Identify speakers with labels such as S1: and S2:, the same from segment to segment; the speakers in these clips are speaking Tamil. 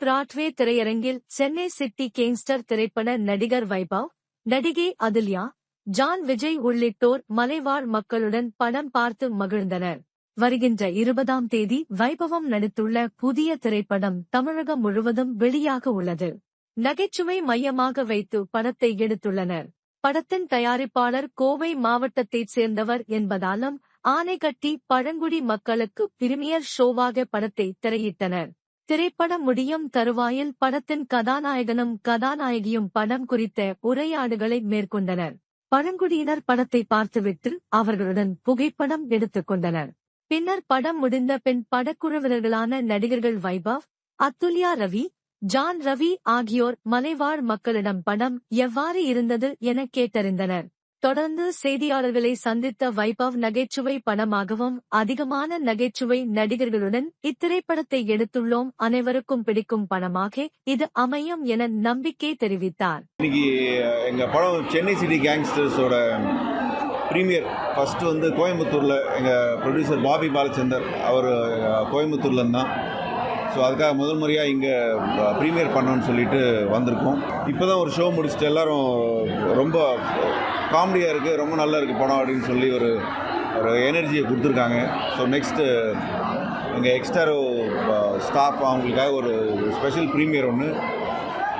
S1: பிராட்வே திரையரங்கில் சென்னை சிட்டி கேங்ஸ்டர் திரைப்பட நடிகர் வைபவ், நடிகை அதுல்யா, ஜான் விஜய் உள்ளிட்டோர் மலைவாழ் மக்களுடன் படம் பார்த்து மகிழ்ந்தனர். வருகின்ற 20ஆம் தேதி வைபவம் நடித்துள்ள புதிய திரைப்படம் தமிழகம் முழுவதும் வெளியாக உள்ளது. நகைச்சுவை மையமாக வைத்து படத்தை எடுத்துள்ளனர். படத்தின் தயாரிப்பாளர் கோவை மாவட்டத்தைச் சேர்ந்தவர் என்பதாலும் ஆனைகட்டி பழங்குடி மக்களுக்கு பிரிமியர் ஷோவாக படத்தை திரையிட்டனர். திரைப்படம் முடியும் தருவாயில் படத்தின் கதாநாயகனும் கதாநாயகியும் படம் குறித்த உரையாடுகளை மேற்கொண்டனர். பழங்குடியினர் படத்தை பார்த்துவிட்டு அவர்களுடன் புகைப்படம் எடுத்துக் கொண்டனர். பின்னர் படம் முடிந்த பின் படக்குழுவினர்களான நடிகர்கள் வைபவ், அதுல்யா ரவி, ஜான் ரவி ஆகியோர் மலைவாழ் மக்களிடம் படம் எவ்வாறு இருந்தது என கேட்டறிந்தனர். தொடர்ந்து செய்தியாளர்களை சந்தித்த வைபவ் நகைச்சுவை படமாகவும் அதிகமான நகைச்சுவை நடிகர்களுடன் இத்திரைப்படத்தை எடுத்துள்ளோம், அனைவருக்கும் பிடிக்கும் படமாக இது அமையும் என நம்பிக்கை தெரிவித்தார்.
S2: இன்னைக்கு எங்கள் படம் சென்னை சிட்டி கேங்ஸ்டர்ஸோட ப்ரீமியர் ஃபஸ்ட்டு கோயம்புத்தூரில் எங்கள் ப்ரொடியூசர் பாபி பாலச்சந்தர் அவர் கோயம்புத்தூர்லேருந்து தான். ஸோ அதுக்காக முதல் முறையாக இங்கே ப்ரீமியர் பண்ணோன்னு சொல்லிட்டு வந்திருக்கோம். இப்போ தான் ஒரு ஷோ முடிச்சுட்டு எல்லோரும் ரொம்ப காமெடியாக இருக்குது, ரொம்ப நல்லா இருக்குது படம் அப்படின்னு சொல்லி ஒரு எனர்ஜியை கொடுத்துருக்காங்க. ஸோ நெக்ஸ்ட்டு எங்கள் எக்ஸ்டாரோ ஸ்டாஃப் அவங்களுக்காக ஒரு ஸ்பெஷல் ப்ரீமியர் ஒன்று,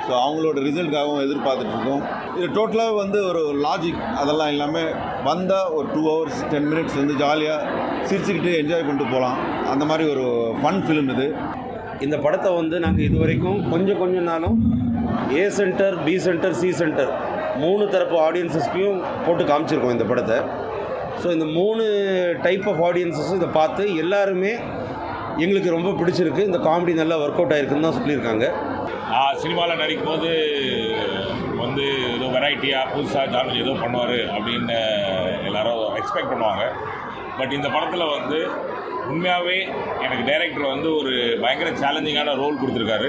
S2: ஸோ அவங்களோட ரிசல்ட்காகவும் எதிர்பார்த்துட்ருக்கோம். இது டோட்டலாக ஒரு லாஜிக் அதெல்லாம் இல்லாமல் வந்தால் ஒரு 2 hours 10 minutes ஜாலியாக சிரிச்சுக்கிட்டு என்ஜாய் பண்ணிட்டு போகலாம். அந்த மாதிரி ஒரு ஃபன் ஃபிலிம் இது.
S3: இந்த படத்தை நாங்கள் இது வரைக்கும் கொஞ்சம் நாளும் A centre, B centre, C centre 3 தரப்பு ஆடியன்ஸஸ்க்கையும் போட்டு காமிச்சிருக்கோம் இந்த படத்தை. ஸோ இந்த 3 டைப் ஆஃப் ஆடியன்ஸஸும் இதை பார்த்து எல்லாருமே எங்களுக்கு ரொம்ப பிடிச்சிருக்கு, இந்த காமெடி நல்லா ஒர்க் அவுட் ஆகிருக்குன்னு தான் சொல்லியிருக்காங்க.
S4: சினிமாவில் நடிக்கும் போது ஏதோ வெரைட்டியாக புதுசாக ஜான் ஏதோ பண்ணுவார் அப்படின்னு எல்லாரும் எக்ஸ்பெக்ட் பண்ணுவாங்க. பட் இந்த படத்தில் உண்மையாகவே எனக்கு டைரக்டர் ஒரு பயங்கர சேலஞ்சிங்கான ரோல் கொடுத்துருக்காரு.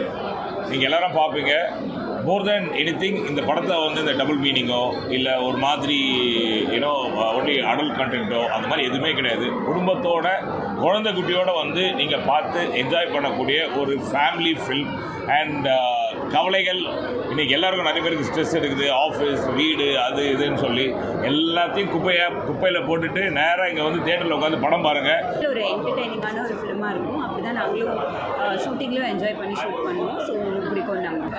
S4: நீங்கள் எல்லாரும் பார்ப்பீங்க. மோர் தென் எனிதிங் இந்த படத்தில் இந்த டபுள் மீனிங்கோ இல்லை ஒரு மாதிரி ஒன்லி அடல்ட் கண்டென்ட்டோ அந்த மாதிரி எதுவுமே கிடையாது. குடும்பத்தோட குழந்தை குட்டியோடு நீங்கள் பார்த்து என்ஜாய் பண்ணக்கூடிய ஒரு ஃபேமிலி ஃபில்ம். அண்ட் கவலைகள் இன்றைக்கி எல்லாருக்கும் நிறைய பேருக்கு ஸ்ட்ரெஸ் இருக்குது, ஆஃபீஸ், வீடு, அது இதுன்னு சொல்லி எல்லாத்தையும் குப்பையில் போட்டுட்டு நேராக இங்கே தியேட்டரில் உட்காந்து படம் பாருங்கள்.
S5: ஒரு என்டர்டெய்னிங்கான ஒரு ஃபிலிமாக இருக்கும். அப்படி தான் நாங்களும் ஷூட்டிங்லேயும் என்ஜாய் பண்ணி ஷூட் பண்ணுவோம். ஸோ பிடிக்கும் நாங்கள்.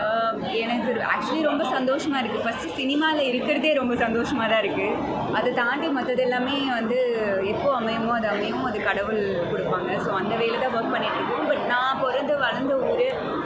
S5: எனக்கு ஆக்சுவலி ரொம்ப சந்தோஷமாக இருக்குது. ஃபஸ்ட்டு சினிமாவில் இருக்கிறதே ரொம்ப சந்தோஷமாக தான் இருக்குது. அதை தாண்டி மற்றது எல்லாமே எப்போ அமையுமோ அது அமையும், அது கடவுள் கொடுப்பாங்க. ஸோ அந்த வேலை தான் ஒர்க் பண்ணிகிட்ருக்கோம். பட் நான் பிறந்து வளர்ந்த ஊர்